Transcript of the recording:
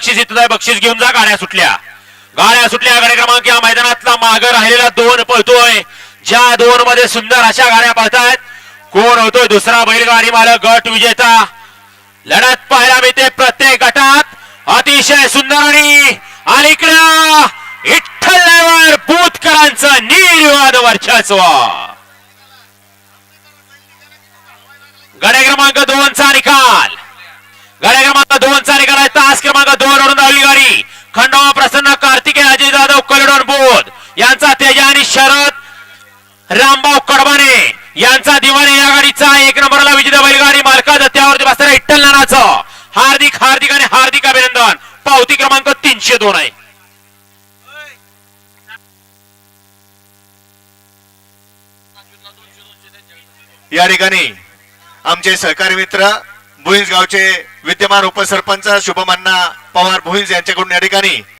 बक्षीस इथं आहे, बक्षीस घेऊन जा. गाड्या सुटल्या गाडी क्रमांक या मैदानातला मागे राहिलेला 2 पळतोय. ज्या 2 मध्ये सुंदर अशा गाड्या पळतायत. कोण होतोय दुसरा बैलगाडी मालक गट विजेता. लढत पाहायला मिळते प्रत्येक गटात. अतिशय सुंदर आणि अलीकडं विठ्ठल बुतकरांचं निर्विवाद वर्चस्व. गाड्या क्रमांक 2 चा निकाल. गाड्या क्रमांक 2 चा निकाल आहे. तास क्रमांक 2 वरून धावली गाडी खंडोबा प्रसन्न कार्तिकेय अजय जाधव कलडोन बोध यांचा तेजा आणि शरद रामभाऊ कडबाने यांचा दिवाने या गाडीचा 1 नंबरला विजेता बैलगाडी मालका त्यावरती बसणाऱ्या विठ्ठल नानाचं हार्दिक हार्दिक आणि हार्दिक अभिनंदन. पावती क्रमांक 302 आहे. या ठिकाणी आमचे सहकारी मित्र भुईंज गावचे विद्यमान उपसरपंच शुभमन्ना पवार भुईंज यांच्याकडून या ठिकाणी